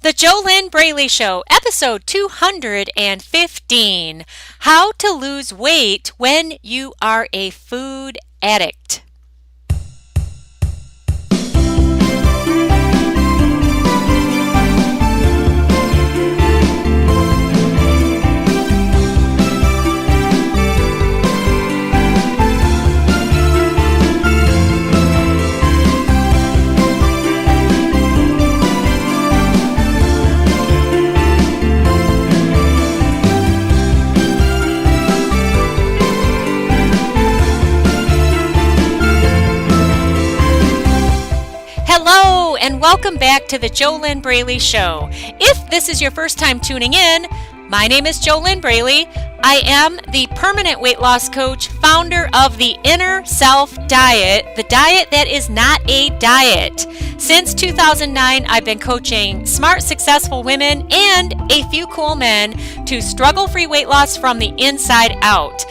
The JoLynn Braley Show, episode 215. How to lose weight when you are a food addict. Hello and welcome back to the JoLynn Braley Show. If this is your first time tuning in, my name is JoLynn Braley. I am the permanent weight loss coach, founder of the Inner Self Diet, the diet that is not a diet. Since 2009, I've been coaching smart, successful women and a few cool men to struggle-free weight loss from the inside out.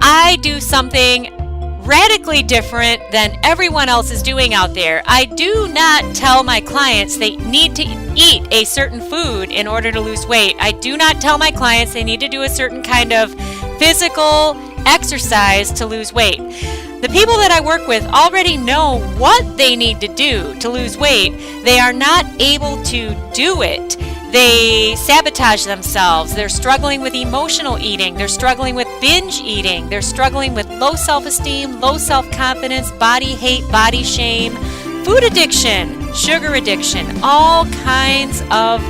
I do something radically different than everyone else is doing out there. I do not tell my clients they need to eat a certain food in order to lose weight. I do not tell my clients they need to do a certain kind of physical exercise to lose weight. The people that I work with already know what they need to do to lose weight. They are not able to do it. They sabotage themselves. They're struggling with emotional eating. They're struggling with binge eating. They're struggling with low self-esteem, low self-confidence, body hate, body shame, food addiction, sugar addiction, all kinds of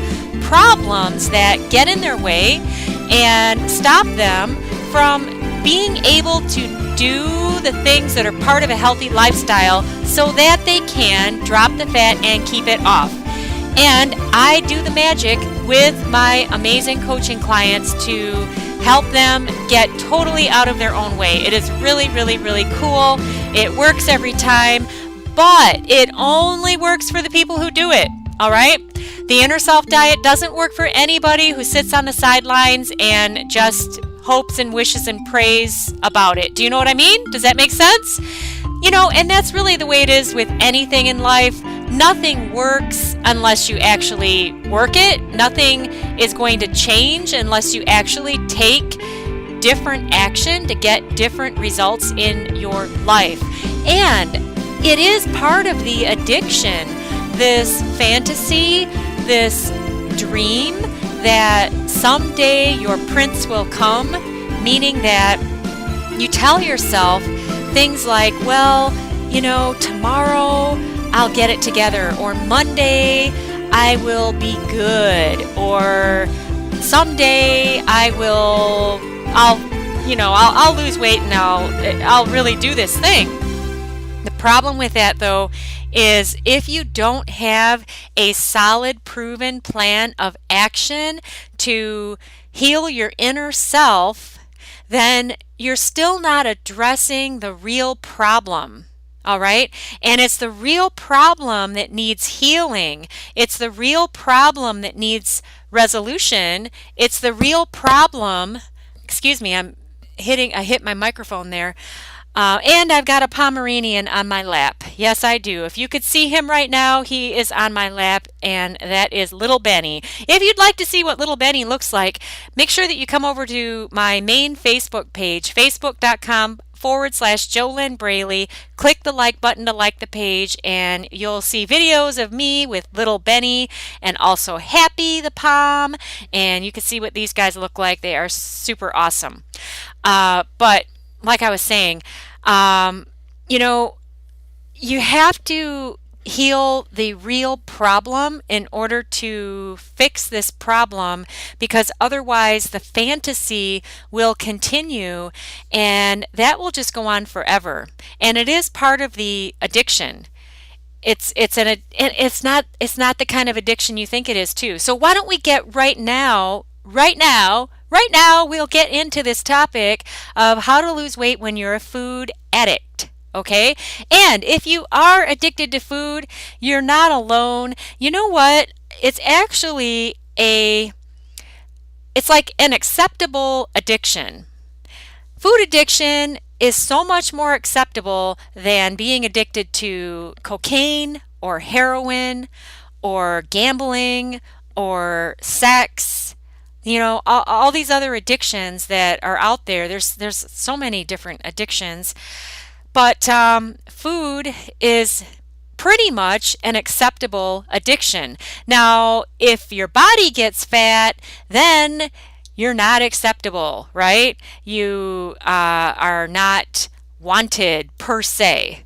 problems that get in their way and stop them from being able to do the things that are part of a healthy lifestyle so that they can drop the fat and keep it off. And I do the magic with my amazing coaching clients to help them get totally out of their own way. It is really, really, really cool. It works every time, but it only works for the people who do it, all right? The Inner Self Diet doesn't work for anybody who sits on the sidelines and just hopes and wishes and prays about it. Do you know what I mean? Does that make sense? You know, and that's really the way it is with anything in life. Nothing works unless you actually work it. Nothing is going to change unless you actually take different action to get different results in your life. And it is part of the addiction, this fantasy, this dream that someday your prince will come, meaning that you tell yourself things like, well, you know, tomorrow I'll get it together, or Monday I will be good, or someday I'll lose weight and I'll really do this thing. The problem with that, though, is if you don't have a solid, proven plan of action to heal your inner self, then you're still not addressing the real problem. All right? And it's the real problem that needs healing. It's the real problem that needs resolution. It's the real problem. Excuse me, I hit my microphone there. And I've got a Pomeranian on my lap. Yes, I do. If you could see him right now, he is on my lap, and that is little Benny. If you'd like to see what little Benny looks like, make sure that you come over to my main Facebook page, facebook.com/JoLynn Braley. Click the like button to like the page, and you'll see videos of me with little Benny and also Happy the Pom, and you can see what these guys look like. They are super awesome. But like I was saying, you have to heal the real problem in order to fix this problem, because otherwise the fantasy will continue and that will just go on forever. And it is part of the addiction. It's not the kind of addiction you think it is too. So why don't we get right now we'll get into this topic of how to lose weight when you're a food addict. Okay? And if you are addicted to food, you're not alone. You know what? It's actually it's like an acceptable addiction. Food addiction is so much more acceptable than being addicted to cocaine or heroin or gambling or sex, all these other addictions that are out there. There's so many different addictions, but food is pretty much an acceptable addiction. Now, if your body gets fat, then you're not acceptable, right? You are not wanted per se,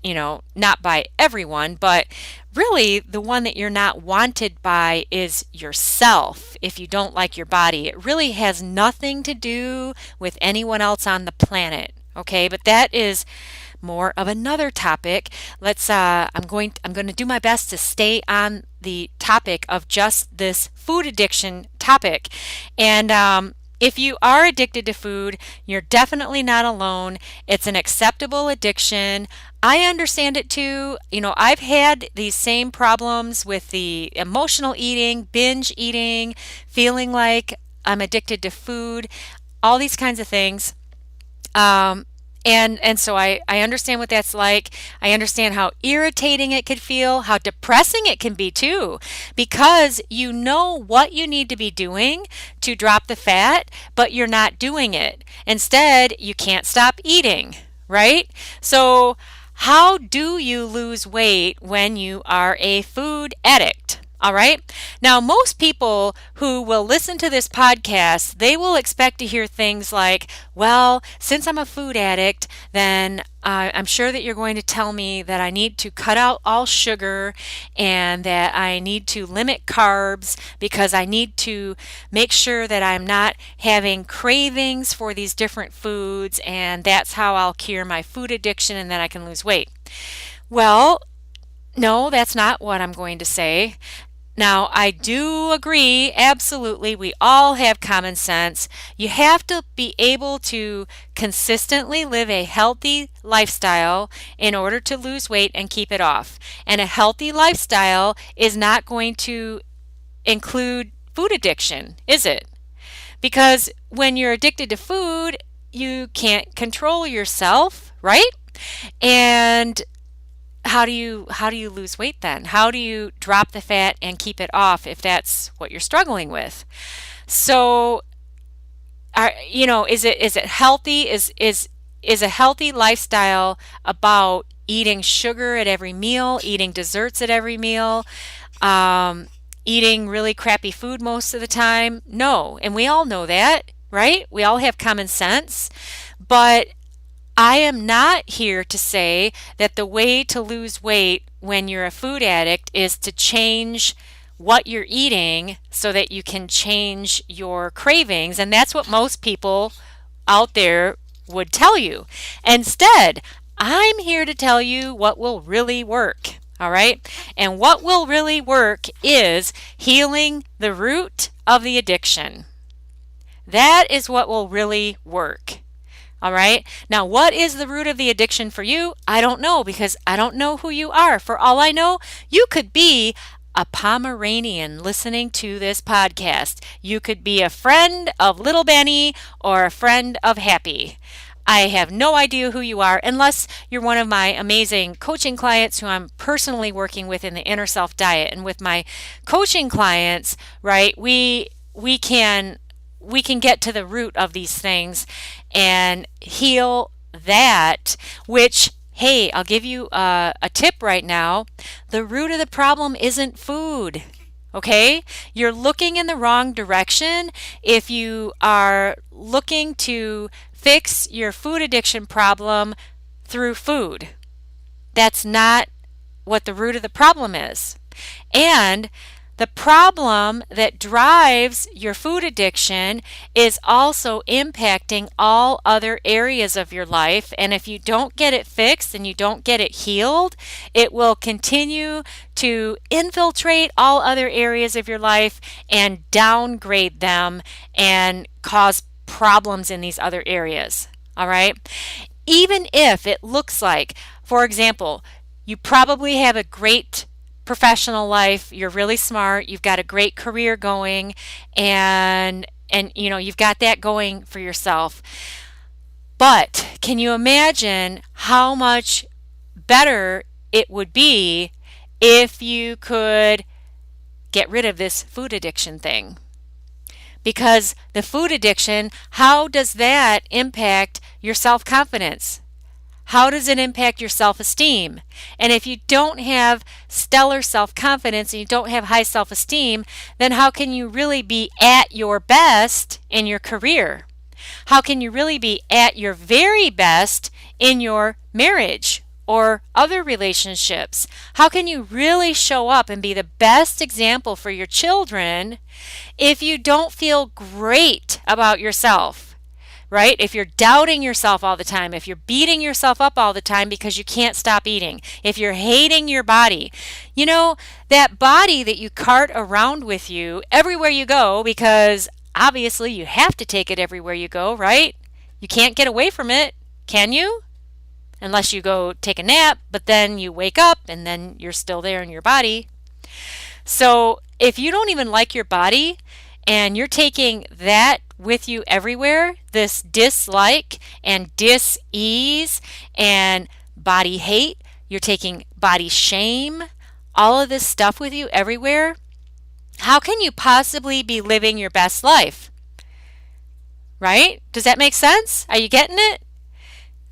not by everyone, but really the one that you're not wanted by is yourself if you don't like your body. It really has nothing to do with anyone else on the planet. Okay, but that is more of another topic. I'm going to do my best to stay on the topic of just this food addiction topic. And if you are addicted to food, you're definitely not alone. It's an acceptable addiction. I understand it too. I've had these same problems with the emotional eating, binge eating, feeling like I'm addicted to food, all these kinds of things. And so I understand what that's like. I understand how irritating it could feel, how depressing it can be too, because you know what you need to be doing to drop the fat, but you're not doing it. Instead, you can't stop eating, right? So how do you lose weight when you are a food addict? All right. Now, most people who will listen to this podcast, they will expect to hear things like, well, since I'm a food addict, then I'm sure that you're going to tell me that I need to cut out all sugar and that I need to limit carbs because I need to make sure that I'm not having cravings for these different foods, and that's how I'll cure my food addiction and then I can lose weight. Well, no, that's not what I'm going to say. Now, I do agree, absolutely, we all have common sense. You have to be able to consistently live a healthy lifestyle in order to lose weight and keep it off. And a healthy lifestyle is not going to include food addiction, is it? Because when you're addicted to food, you can't control yourself, right? And how do you lose weight then? How do you drop the fat and keep it off if that's what you're struggling with? So, is it healthy? Is a healthy lifestyle about eating sugar at every meal, eating desserts at every meal, eating really crappy food most of the time? No, and we all know that, right? We all have common sense, but I am not here to say that the way to lose weight when you're a food addict is to change what you're eating so that you can change your cravings. And that's what most people out there would tell you. Instead, I'm here to tell you what will really work. All right? And what will really work is healing the root of the addiction. That is what will really work. All right. Now, what is the root of the addiction for you? I don't know, because I don't know who you are. For all I know, you could be a Pomeranian listening to this podcast. You could be a friend of Little Benny or a friend of Happy. I have no idea who you are unless you're one of my amazing coaching clients who I'm personally working with in the Inner Self Diet. And with my coaching clients, right, we can get to the root of these things and heal that, which, hey, I'll give you a tip right now. The root of the problem isn't food, okay? You're looking in the wrong direction if you are looking to fix your food addiction problem through food. That's not what the root of the problem is. And the problem that drives your food addiction is also impacting all other areas of your life. And if you don't get it fixed and you don't get it healed, it will continue to infiltrate all other areas of your life and downgrade them and cause problems in these other areas. All right? Even if it looks like, for example, you probably have a great professional life, you're really smart, you've got a great career going, and you've got that going for yourself. But can you imagine how much better it would be if you could get rid of this food addiction thing. Because the food addiction, how does that impact your self-confidence? How does it impact your self-esteem? And if you don't have stellar self-confidence and you don't have high self-esteem, then how can you really be at your best in your career? How can you really be at your very best in your marriage or other relationships? How can you really show up and be the best example for your children if you don't feel great about yourself? Right? If you're doubting yourself all the time, if you're beating yourself up all the time because you can't stop eating, if you're hating your body, you know, that body that you cart around with you everywhere you go, because obviously you have to take it everywhere you go, right? You can't get away from it, can you? Unless you go take a nap, but then you wake up and then you're still there in your body. So if you don't even like your body and you're taking that with you everywhere, this dislike and dis-ease and body hate, you're taking body shame, all of this stuff with you everywhere, how can you possibly be living your best life? Right? Does that make sense? Are you getting it?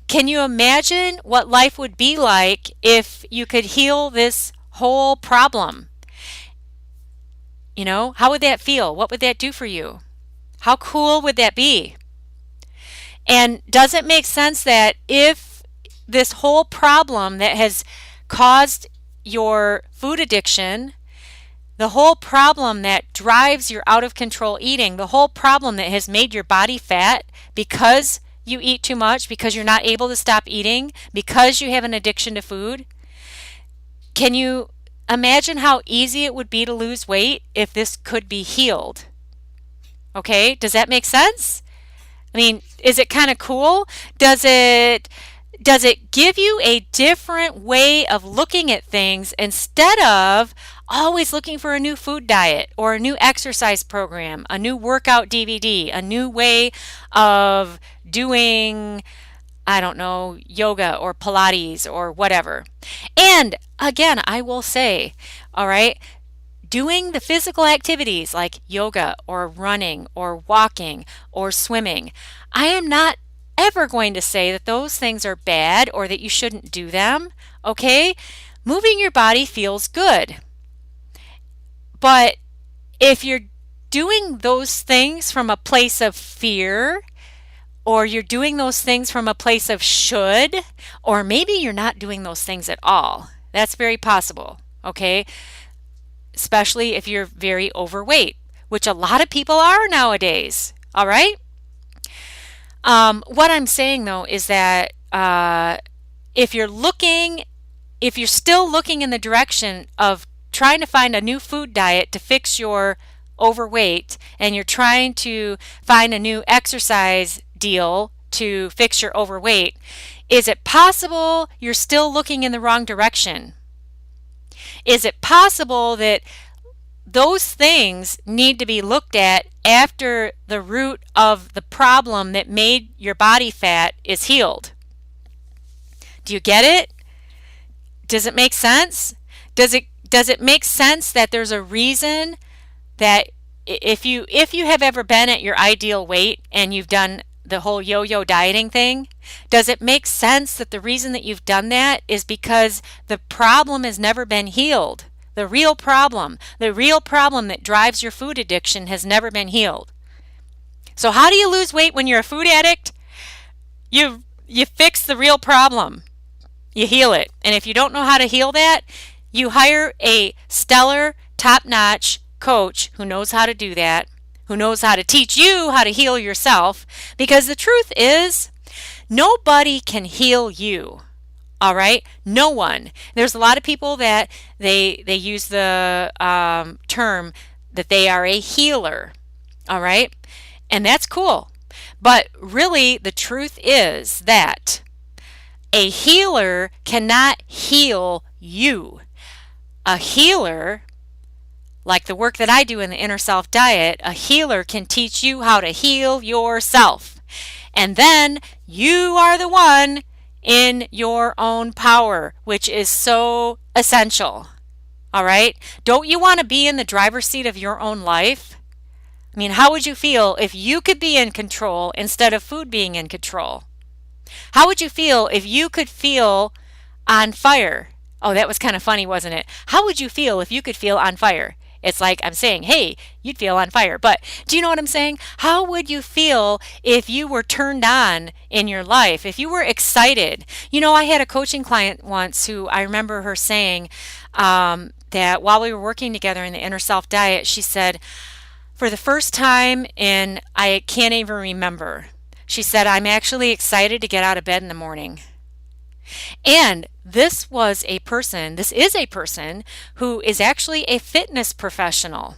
Can you imagine what life would be like if you could heal this whole problem? You know, how would that feel? What would that do for you? How cool would that be? And does it make sense that if this whole problem that has caused your food addiction, the whole problem that drives your out of control eating, the whole problem that has made your body fat because you eat too much, because you're not able to stop eating, because you have an addiction to food, can you imagine how easy it would be to lose weight if this could be healed? Okay, does that make sense? I mean, is it kind of cool? Does it give you a different way of looking at things instead of always looking for a new food diet or a new exercise program, a new workout DVD, a new way of doing, I don't know, yoga or Pilates or whatever? And again, I will say, all right, doing the physical activities like yoga or running or walking or swimming, I am not ever going to say that those things are bad or that you shouldn't do them, okay? Moving your body feels good. But if you're doing those things from a place of fear, or you're doing those things from a place of should, or maybe you're not doing those things at all, that's very possible, okay? Especially if you're very overweight, which a lot of people are nowadays, all right? What I'm saying though is that if you're still looking in the direction of trying to find a new food diet to fix your overweight, and you're trying to find a new exercise deal to fix your overweight, is it possible you're still looking in the wrong direction? Is it possible that those things need to be looked at after the root of the problem that made your body fat is healed? Do you get it? Does it make sense? Does it make sense that there's a reason that if you have ever been at your ideal weight and you've done the whole yo-yo dieting thing, does it make sense that the reason that you've done that is because the problem has never been healed? The real problem that drives your food addiction has never been healed. So how do you lose weight when you're a food addict? You fix the real problem. You heal it. And if you don't know how to heal that, you hire a stellar, top-notch coach who knows how to do that, who knows how to teach you how to heal yourself, because the truth is, nobody can heal you. All right? No one. There's a lot of people that they use the term that they are a healer. All right? And that's cool. But really, the truth is that a healer cannot heal you. A healer, like the work that I do in the Inner Self Diet, a healer can teach you how to heal yourself. And then you are the one in your own power, which is so essential. All right? Don't you want to be in the driver's seat of your own life? I mean, how would you feel if you could be in control instead of food being in control? How would you feel if you could feel on fire? Oh, that was kind of funny, wasn't it? How would you feel if you could feel on fire? It's like I'm saying, hey, you'd feel on fire. But do you know what I'm saying? How would you feel if you were turned on in your life, if you were excited? You know, I had a coaching client once who I remember her saying that while we were working together in the inner self diet, she said, for the first time in, I can't even remember, she said, I'm actually excited to get out of bed in the morning. And this is a person who is actually a fitness professional.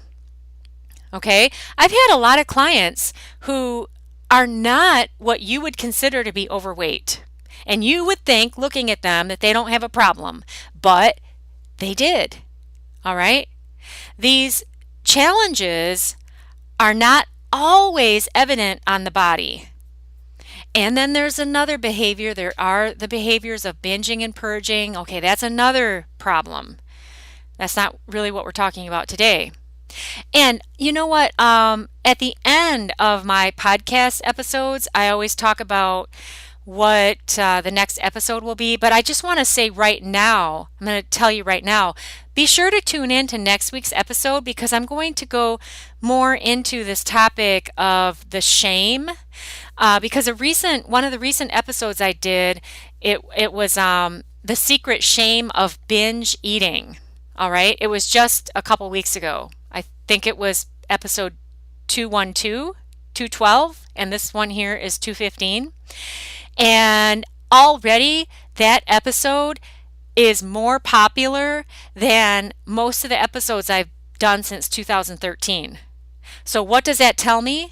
Okay? I've had a lot of clients who are not what you would consider to be overweight. And you would think, looking at them, that they don't have a problem. But they did. All right? These challenges are not always evident on the body. And then there's another behavior. There are the behaviors of binging and purging. Okay, that's another problem. That's not really what we're talking about today. And you know what? At the end of my podcast episodes, I always talk about what the next episode will be. But I just want to say right now, I'm going to tell you right now, be sure to tune in to next week's episode because I'm going to go more into this topic of the shame. Because one of the recent episodes I did, it was the secret shame of binge eating. All right, it was just a couple weeks ago. I think it was episode 212, and this one here is 215. And already that episode is more popular than most of the episodes I've done since 2013. So what does that tell me?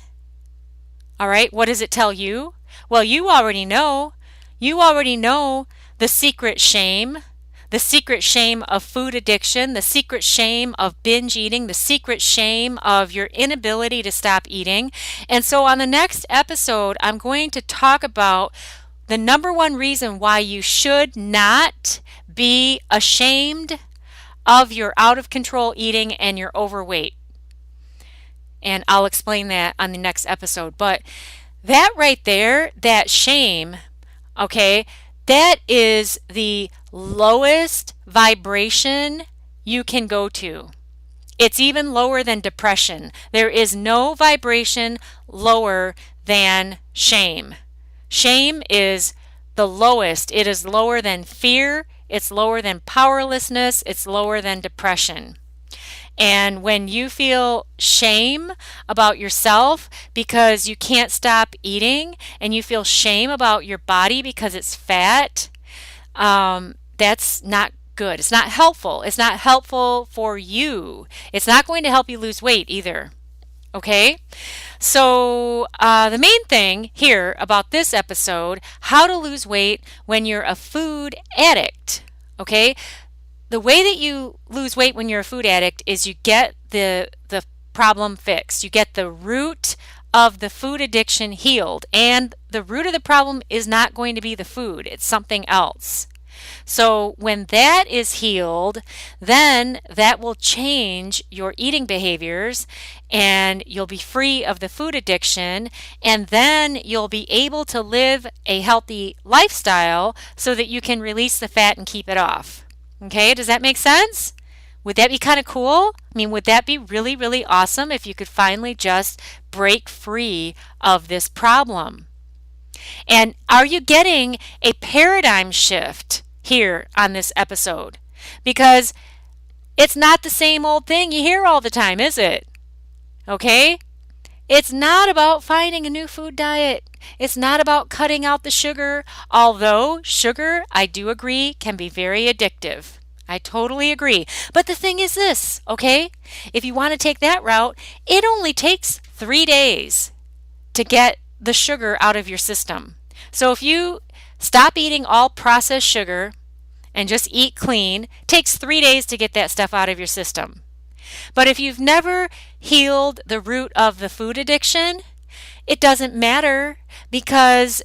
All right, what does it tell you? Well, you already know. You already know the secret shame of food addiction, the secret shame of binge eating, the secret shame of your inability to stop eating. And so on the next episode, I'm going to talk about the number one reason why you should not be ashamed of your out of control eating and your overweight. And I'll explain that on the next episode. But that right there, that shame, okay, that is the lowest vibration you can go to. It's even lower than depression. There is no vibration lower than shame. Shame is the lowest. It is lower than fear. It's lower than powerlessness. It's lower than depression. And when you feel shame about yourself because you can't stop eating and you feel shame about your body because it's fat, that's not good. It's not helpful. It's not helpful for you. It's not going to help you lose weight either. Okay? So the main thing here about this episode, how to lose weight when you're a food addict. Okay? The way that you lose weight when you're a food addict is you get the problem fixed. You get the root of the food addiction healed. And the root of the problem is not going to be the food. It's something else. So when that is healed, then that will change your eating behaviors and you'll be free of the food addiction. And then you'll be able to live a healthy lifestyle so that you can release the fat and keep it off. Okay, does that make sense? Would that be kind of cool? I mean, would that be really, really awesome if you could finally just break free of this problem? And are you getting a paradigm shift here on this episode? Because it's not the same old thing you hear all the time, is it? Okay? It's not about finding a new food diet. It's not about cutting out the sugar, although sugar, I do agree, can be very addictive. I totally agree. But the thing is this, okay? If you want to take that route, it only takes 3 days to get the sugar out of your system. So if you stop eating all processed sugar and just eat clean, it takes 3 days to get that stuff out of your system. But if you've never healed the root of the food addiction, it doesn't matter because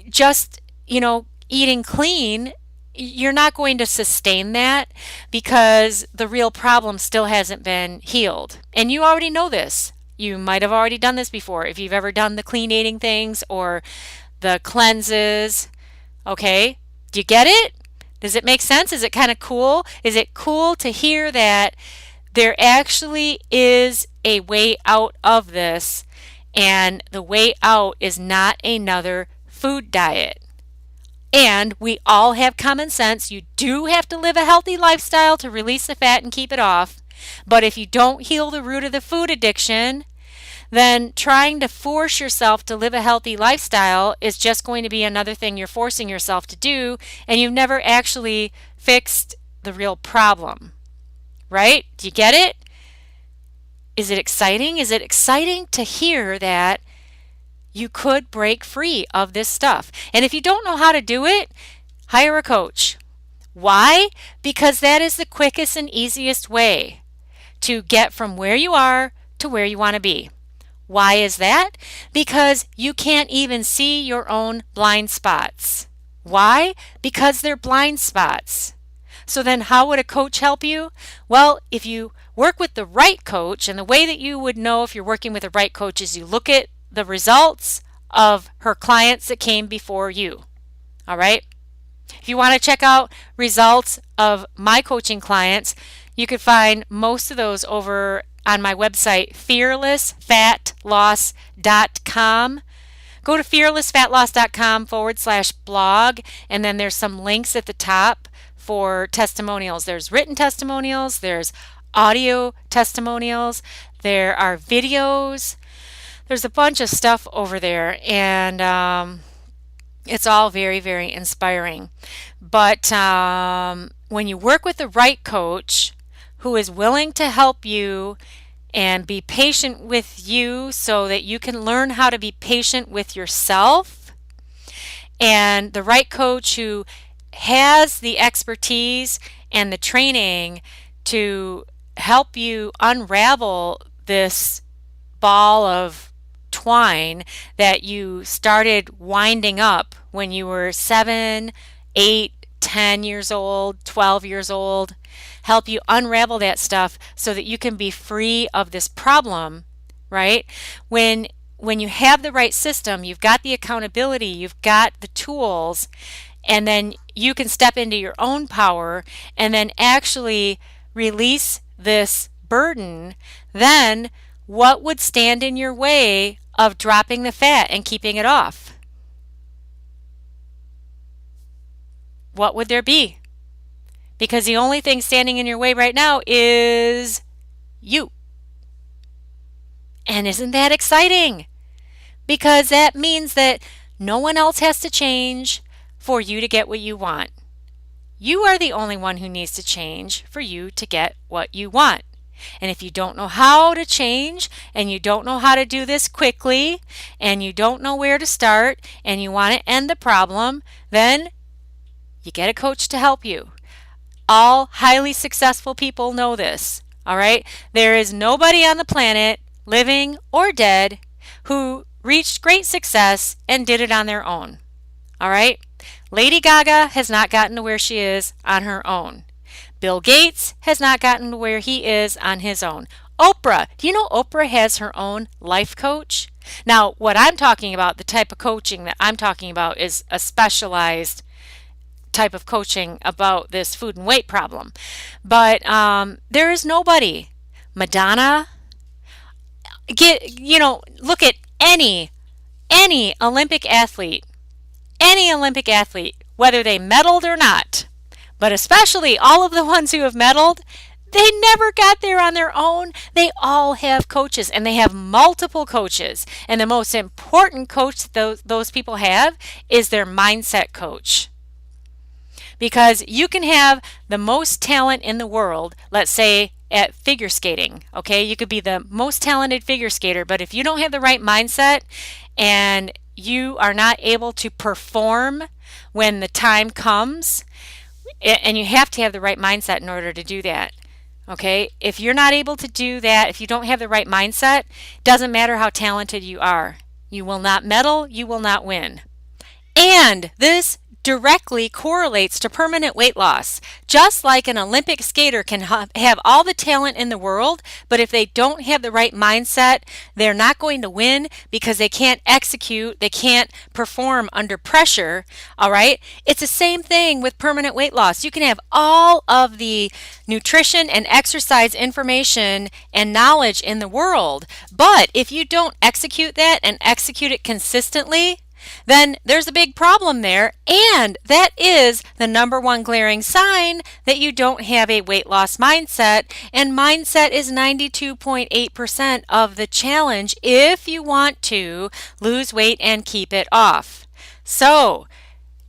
just, eating clean you're not going to sustain that because the real problem still hasn't been healed. And you already know this. You might have already done this before if you've ever done the clean eating things or the cleanses. Okay? Do you get it? Does it make sense? Is it kind of cool? Is it cool to hear that there actually is a way out of this, and the way out is not another food diet? And we all have common sense. You do have to live a healthy lifestyle to release the fat and keep it off. But if you don't heal the root of the food addiction, then trying to force yourself to live a healthy lifestyle is just going to be another thing you're forcing yourself to do, and you've never actually fixed the real problem. Right? Do you get it? Is it exciting? Is it exciting to hear that you could break free of this stuff? And if you don't know how to do it, hire a coach. Why? Because that is the quickest and easiest way to get from where you are to where you want to be. Why is that? Because you can't even see your own blind spots. Why? Because they're blind spots. So then how would a coach help you? Well, if you work with the right coach, and the way that you would know if you're working with the right coach is you look at the results of her clients that came before you. All right? If you want to check out results of my coaching clients, you could find most of those over on my website, fearlessfatloss.com. Go to fearlessfatloss.com/blog, and then there's some links at the top for testimonials. There's written testimonials, there's audio testimonials, there are videos. There's a bunch of stuff over there, and it's all very, very inspiring. But when you work with the right coach who is willing to help you and be patient with you so that you can learn how to be patient with yourself, and the right coach who has the expertise and the training to help you unravel this ball of twine that you started winding up when you were 7, 8, 10 years old, 12 years old, help you unravel that stuff so that you can be free of this problem, right? When you have the right system, you've got the accountability, you've got the tools, and then you can step into your own power and then actually release this burden, then what would stand in your way of dropping the fat and keeping it off? What would there be? Because the only thing standing in your way right now is you. And isn't that exciting? Because that means that no one else has to change for you to get what you want. You are the only one who needs to change for you to get what you want. And if you don't know how to change, and you don't know how to do this quickly, and you don't know where to start, and you want to end the problem, then you get a coach to help you. All highly successful people know this, all right? There is nobody on the planet, living or dead, who reached great success and did it on their own, all right? Lady Gaga has not gotten to where she is on her own. Bill Gates has not gotten to where he is on his own. Oprah, do you know Oprah has her own life coach? Now, what I'm talking about, the type of coaching that I'm talking about is a specialized type of coaching about this food and weight problem. But there is nobody. Madonna, look at any Olympic athlete, whether they medaled or not, but especially all of the ones who have medaled, they never got there on their own. They all have coaches, and they have multiple coaches. And the most important coach those people have is their mindset coach. Because you can have the most talent in the world, let's say at figure skating, okay? You could be the most talented figure skater, but if you don't have the right mindset and you are not able to perform when the time comes, and you have to have the right mindset in order to do that, okay? If you're not able to do that, if you don't have the right mindset, doesn't matter how talented you are. You will not medal, you will not win. And this directly correlates to permanent weight loss. Just like an Olympic skater can have all the talent in the world, but if they don't have the right mindset, they're not going to win because they can't execute, they can't perform under pressure, all right? It's the same thing with permanent weight loss. You can have all of the nutrition and exercise information and knowledge in the world, but if you don't execute that and execute it consistently, then there's a big problem there, and that is the number one glaring sign that you don't have a weight loss mindset, and mindset is 92.8% of the challenge if you want to lose weight and keep it off. So,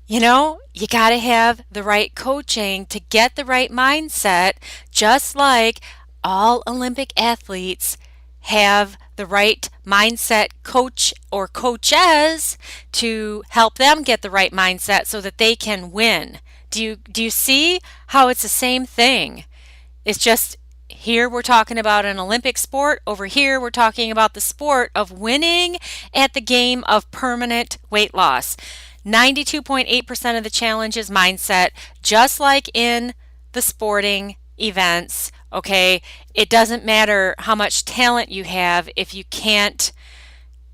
you got to have the right coaching to get the right mindset, just like all Olympic athletes have the right mindset coach or coaches to help them get the right mindset so that they can win. Do you see how it's the same thing? It's just here we're talking about an Olympic sport. Over here we're talking about the sport of winning at the game of permanent weight loss. 92.8% of the challenge is mindset, just like in the sporting events. Okay, it doesn't matter how much talent you have if you can't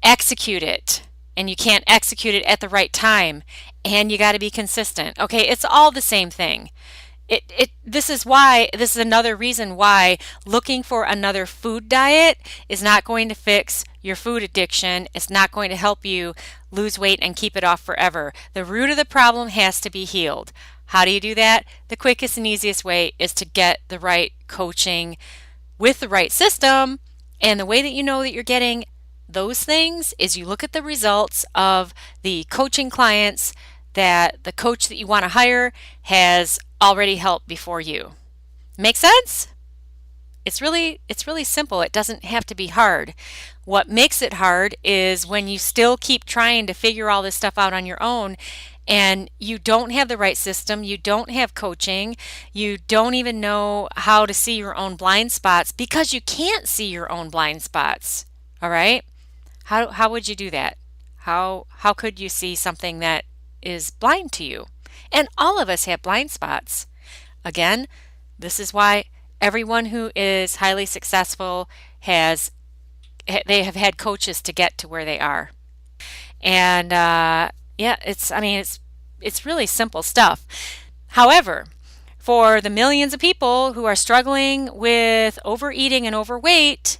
execute it, and you can't execute it at the right time, and you got to be consistent. Okay, it's all the same thing. This is another reason why looking for another food diet is not going to fix your food addiction. It's not going to help you lose weight and keep it off forever. The root of the problem has to be healed. How do you do that? The quickest and easiest way is to get the right coaching with the right system. And the way that you know that you're getting those things is you look at the results of the coaching clients that the coach that you want to hire has already helped before you. Make sense? It's really simple. It doesn't have to be hard. What makes it hard is when you still keep trying to figure all this stuff out on your own, and you don't have the right system, you don't have coaching, you don't even know how to see your own blind spots because you can't see your own blind spots. All right? How would you do that? How could you see something that is blind to you? And all of us have blind spots. Again, this is why everyone who is highly successful they have had coaches to get to where they are. And it's really simple stuff. However, for the millions of people who are struggling with overeating and overweight,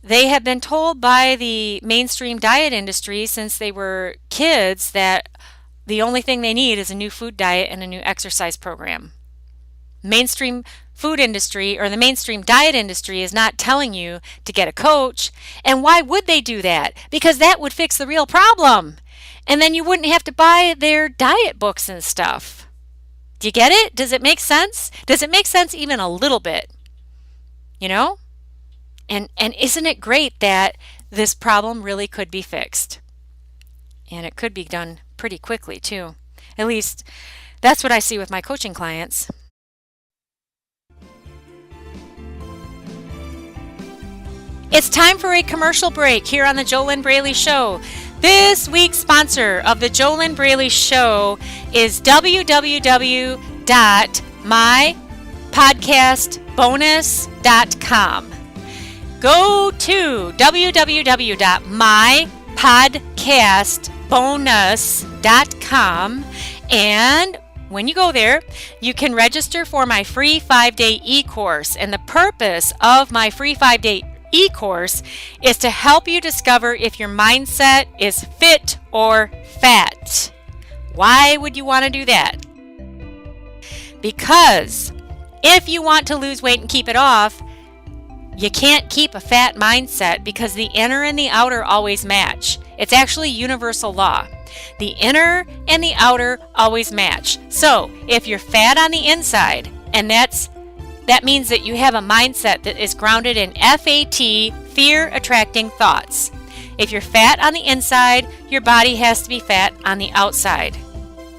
they have been told by the mainstream diet industry since they were kids that the only thing they need is a new food diet and a new exercise program. Mainstream food industry or the mainstream diet industry is not telling you to get a coach. And why would they do that? Because that would fix the real problem. And then you wouldn't have to buy their diet books and stuff. Do you get it? Does it make sense? Does it make sense even a little bit? And isn't it great that this problem really could be fixed? And it could be done pretty quickly too. At least that's what I see with my coaching clients. It's time for a commercial break here on the JoLynn Braley Show. This week's sponsor of the JoLynn Braley Show is www.mypodcastbonus.com. Go to www.mypodcastbonus.com, and when you go there, you can register for my free 5-day e-course. And the purpose of my free 5-day e-course is to help you discover if your mindset is fit or fat. Why would you want to do that? Because if you want to lose weight and keep it off, you can't keep a fat mindset because the inner and the outer always match. It's actually universal law. The inner and the outer always match. So if you're fat on the inside, and that means that you have a mindset that is grounded in FAT, fear-attracting thoughts. If you're fat on the inside, your body has to be fat on the outside.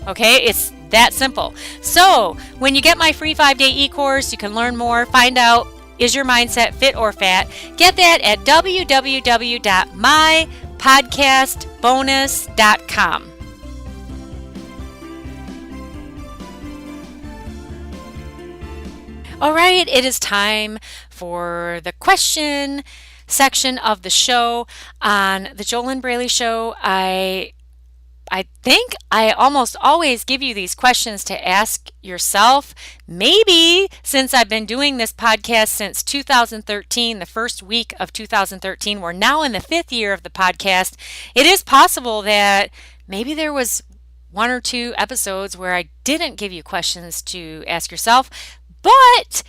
Okay, it's that simple. So when you get my free 5-day e-course, you can learn more, find out, is your mindset fit or fat? Get that at www.mypodcastbonus.com. All right, it is time for the question section of the show. On the JoLynn Braley Show, I think I almost always give you these questions to ask yourself. Maybe since I've been doing this podcast since 2013, the first week of 2013, we're now in the 5th year of the podcast. It is possible that maybe there was 1 or 2 episodes where I didn't give you questions to ask yourself, but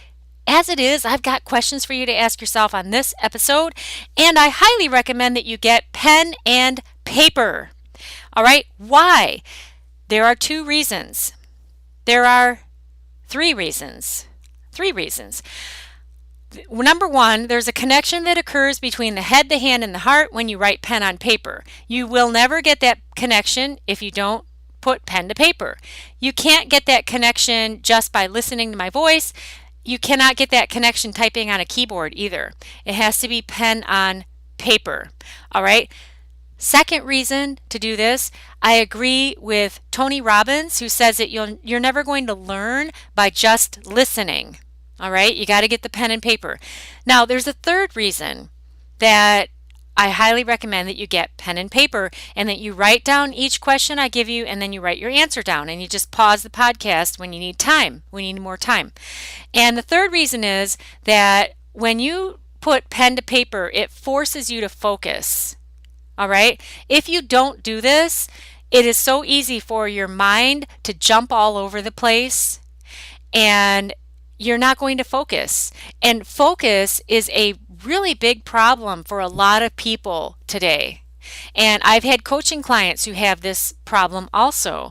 as it is, I've got questions for you to ask yourself on this episode, and I highly recommend that you get pen and paper. All right, why? There are 2 reasons. There are 3 reasons. 3 reasons. Number 1, there's a connection that occurs between the head, the hand, and the heart when you write pen on paper. You will never get that connection if you don't put pen to paper. You can't get that connection just by listening to my voice. You cannot get that connection typing on a keyboard either. It has to be pen on paper. All right. Second reason to do this, I agree with Tony Robbins, who says that you're never going to learn by just listening. All right, you got to get the pen and paper. Now, there's a third reason that I highly recommend that you get pen and paper and that you write down each question I give you and then you write your answer down and you just pause the podcast when you need time, when you need more time. And the third reason is that when you put pen to paper, it forces you to focus. All right. If you don't do this, it is so easy for your mind to jump all over the place and you're not going to focus. And focus is a really big problem for a lot of people today. And I've had coaching clients who have this problem also.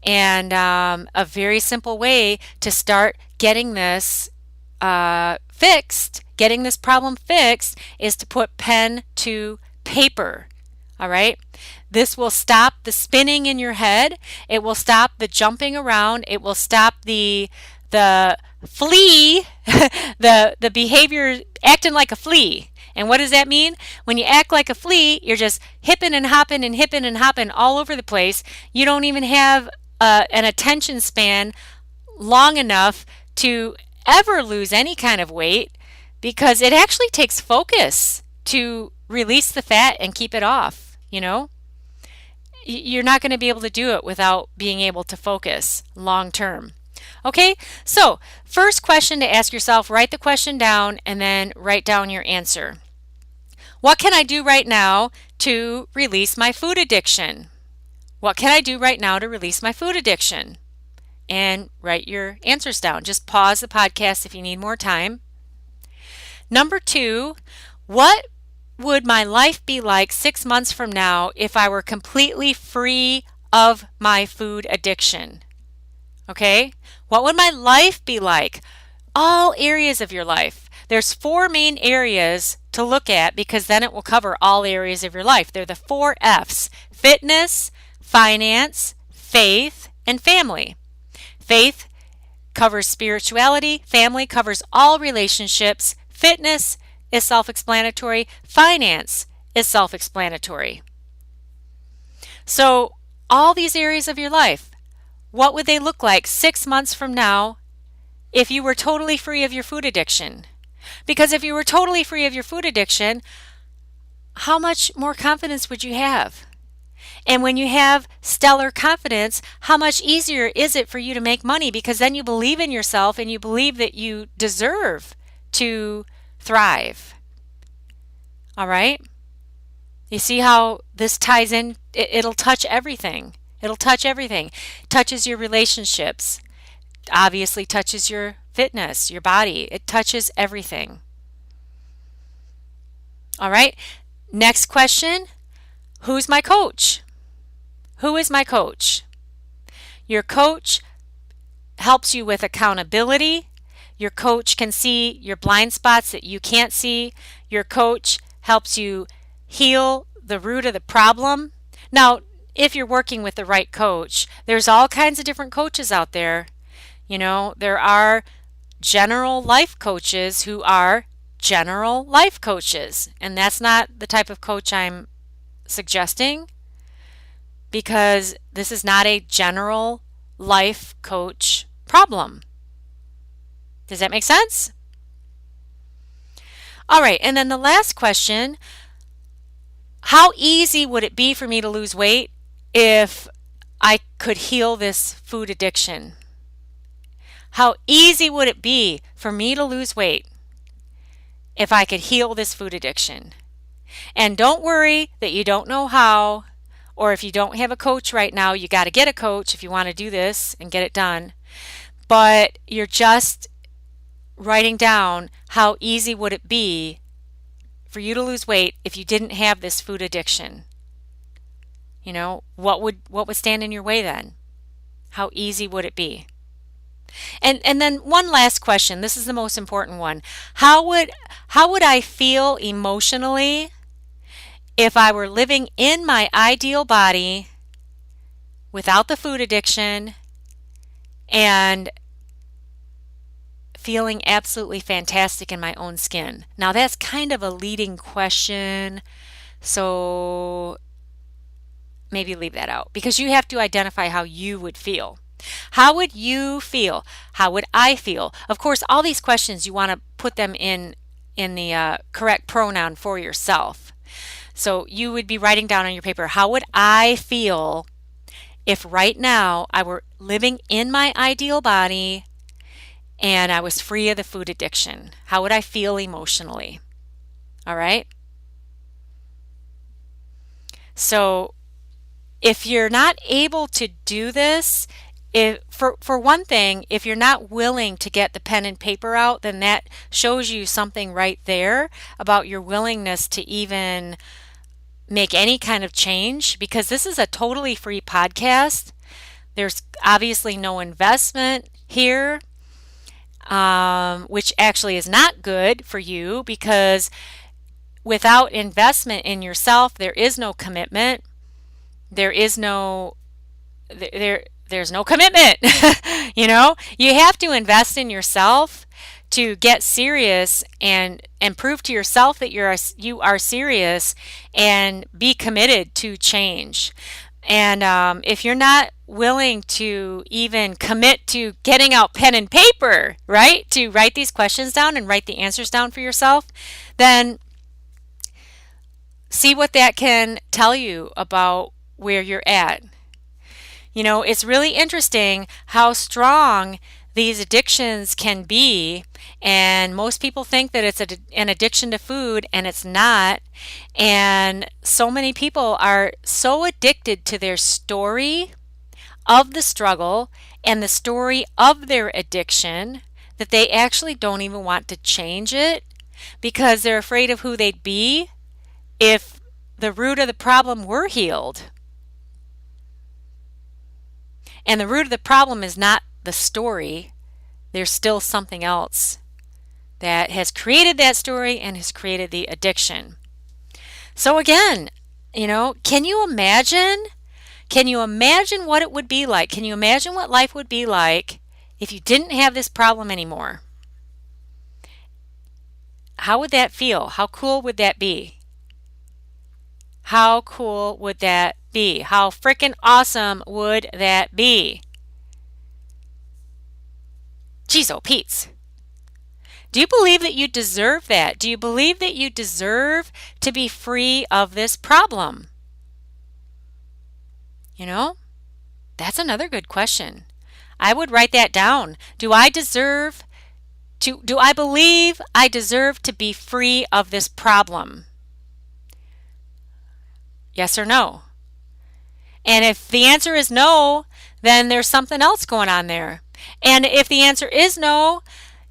And a very simple way to start getting this fixed, getting this problem fixed, is to put pen to paper. All right. This will stop the spinning in your head. It will stop the jumping around. It will stop the flea, the behavior acting like a flea. And what does that mean? When you act like a flea, you're just hipping and hopping all over the place. You don't even have an attention span long enough to ever lose any kind of weight, because it actually takes focus to release the fat and keep it off. You know, you're not going to be able to do it without being able to focus long term. Okay, so first question to ask yourself, write the question down and then write down your answer. What can I do right now to release my food addiction? What can I do right now to release my food addiction? And write your answers down. Just pause the podcast if you need more time. Number 2, what would my life be like 6 months from now if I were completely free of my food addiction? Okay? What would my life be like? All areas of your life. There's 4 main areas to look at because then it will cover all areas of your life. They're the 4 F's: fitness, finance, faith, and family. Faith covers spirituality. Family covers all relationships. Fitness is self-explanatory. Finance is self-explanatory. So all these areas of your life, what would they look like 6 months from now if you were totally free of your food addiction? Because if you were totally free of your food addiction, how much more confidence would you have? And when you have stellar confidence, how much easier is it for you to make money? Because then you believe in yourself and you believe that you deserve to thrive. All right? You see how this ties in? It'll touch everything. It'll touch everything. It touches your relationships. Obviously touches your fitness, your body. It touches everything. All right? Next question. Who's my coach? Who is my coach? Your coach helps you with accountability. Your coach can see your blind spots that you can't see. Your coach helps you heal the root of the problem. Now, if you're working with the right coach, there's all kinds of different coaches out there. You know, there are general life coaches who are general life coaches. And that's not the type of coach I'm suggesting, because this is not a general life coach problem. Does that make sense? All right, and then the last question, how easy would it be for me to lose weight if I could heal this food addiction? How easy would it be for me to lose weight if I could heal this food addiction? And don't worry that you don't know how, or if you don't have a coach right now, you got to get a coach if you want to do this and get it done. But you're just writing down how easy would it be for you to lose weight if you didn't have this food addiction. You know, what would stand in your way then? How easy would it be? And then one last question. This is the most important one. How would I feel emotionally if I were living in my ideal body without the food addiction and feeling absolutely fantastic in my own skin? Now that's kind of a leading question, so maybe leave that out because you have to identify how you would feel. How would you feel? How would I feel? Of course, all these questions you want to put them in the correct pronoun for yourself. So you would be writing down on your paper, how would I feel if right now I were living in my ideal body and I was free of the food addiction? How would I feel emotionally? All right? So if you're not able to do this, for one thing, if you're not willing to get the pen and paper out, then that shows you something right there about your willingness to even make any kind of change, because this is a totally free podcast. There's obviously no investment here, which actually is not good for you, because without investment in yourself, there is no commitment. There's no commitment. You know, you have to invest in yourself to get serious and prove to yourself that you are serious and be committed to change. And if you're not willing to even commit to getting out pen and paper, right, to write these questions down and write the answers down for yourself, then see what that can tell you about where you're at. You know, it's really interesting how strong these addictions can be, and most people think that it's an addiction to food, and it's not. And so many people are so addicted to their story of the struggle and the story of their addiction that they actually don't even want to change it because they're afraid of who they'd be if the root of the problem were healed. And the root of the problem is not the story. There's still something else that has created that story and has created the addiction. So again, you know, can you imagine? Can you imagine what it would be like? Can you imagine what life would be like if you didn't have this problem anymore? How would that feel? How cool would that be? How cool would that be? How freaking awesome would that be? Jeez, oh Pete's. Do you believe that you deserve that? Do you believe that you deserve to be free of this problem? You know, that's another good question. I would write that down. Do I believe I deserve to be free of this problem? Yes or no? And if the answer is no, then there's something else going on there. And if the answer is no,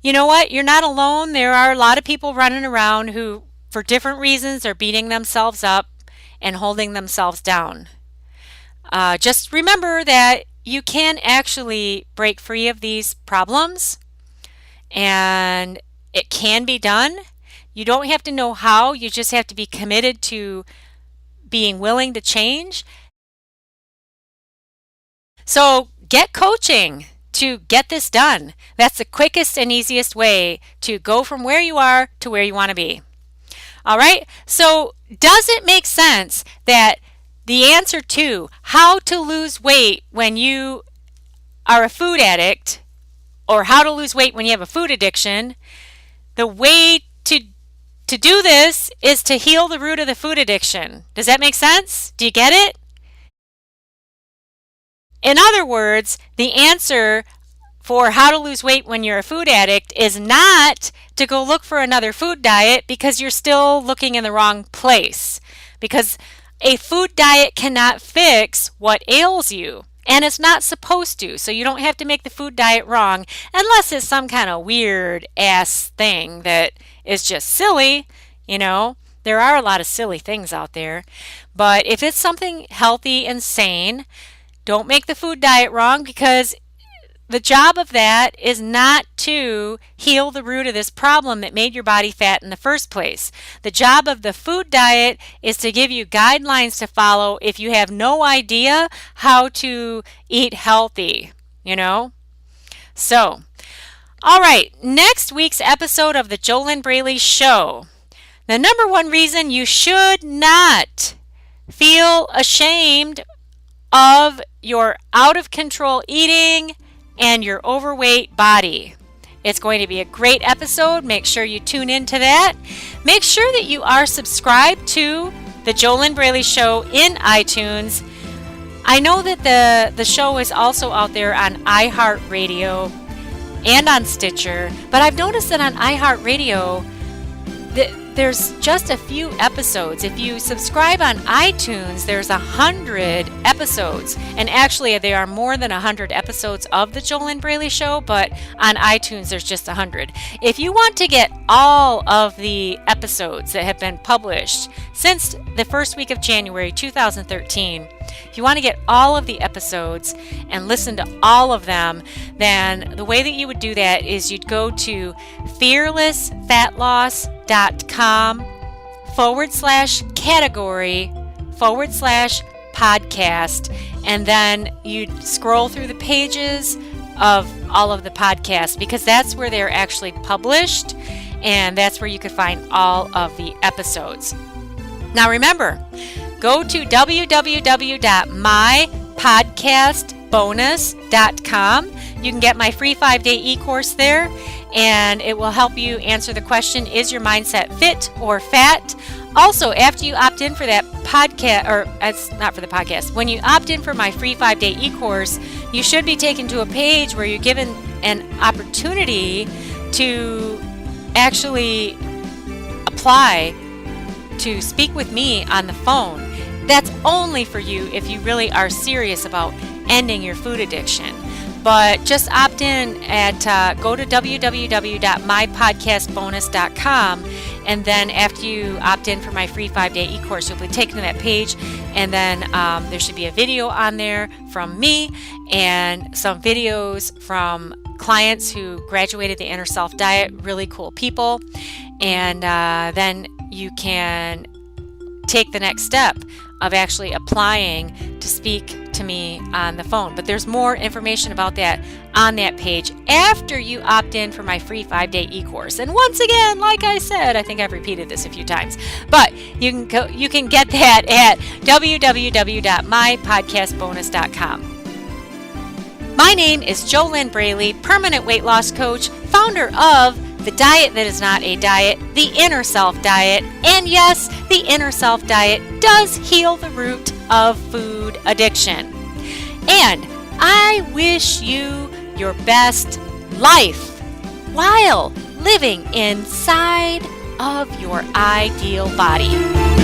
you know what? You're not alone. There are a lot of people running around who, for different reasons, are beating themselves up and holding themselves down. Just remember that you can actually break free of these problems, and it can be done. You don't have to know how. You just have to be committed to being willing to change. So get coaching to get this done. That's the quickest and easiest way to go from where you are to where you want to be. All right, so does it make sense that the answer to how to lose weight when you are a food addict or how to lose weight when you have a food addiction, the way to do this is to heal the root of the food addiction. Does that make sense? Do you get it? In other words, the answer for how to lose weight when you're a food addict is not to go look for another food diet, because you're still looking in the wrong place. Because a food diet cannot fix what ails you. And it's not supposed to. So you don't have to make the food diet wrong unless it's some kind of weird ass thing that is just silly. There are a lot of silly things out there. But if it's something healthy and sane, don't make the food diet wrong, because the job of that is not to heal the root of this problem that made your body fat in the first place. The job of the food diet is to give you guidelines to follow if you have no idea how to eat healthy, So, all right, next week's episode of the JoLynn Braley Show. The number one reason you should not feel ashamed of your out of control eating and your overweight body. It's going to be a great episode. Make sure you tune into that. Make sure that you are subscribed to the JoLynn Braley Show in iTunes. I know that the show is also out there on iHeartRadio and on Stitcher, but I've noticed that on iHeartRadio there's just a few episodes. If you subscribe on iTunes, there's 100 episodes. And actually, there are more than 100 episodes of the JoLynn Braley Show, but on iTunes, there's just 100. If you want to get all of the episodes that have been published since the first week of January 2013, if you want to get all of the episodes and listen to all of them, then the way that you would do that is you'd go to fearlessfatloss.com/category/podcast, and then you'd scroll through the pages of all of the podcasts, because that's where they're actually published, and that's where you could find all of the episodes. Now remember, go to www.mypodcastbonus.com. You can get my free 5-day e-course there, and it will help you answer the question, is your mindset fit or fat? Also, after you opt in for that podcast, or it's not for the podcast, when you opt in for my free 5-day e-course, you should be taken to a page where you're given an opportunity to actually apply to speak with me on the phone. That's only for you if you really are serious about ending your food addiction. But just opt in at go to www.mypodcastbonus.com, and then after you opt in for my free 5-day e-course, you'll be taken to that page, and then there should be a video on there from me and some videos from clients who graduated the Inner Self Diet, really cool people, and then you can take the next step of actually applying to speak to me on the phone. But there's more information about that on that page after you opt in for my free 5-day e-course. And once again, like I said, I think I've repeated this a few times, but you can get that at www.mypodcastbonus.com. My name is JoLynn Braley, permanent weight loss coach, founder of The Diet That Is Not a Diet, the Inner Self Diet, and yes, the Inner Self Diet does heal the root of food addiction. And I wish you your best life while living inside of your ideal body.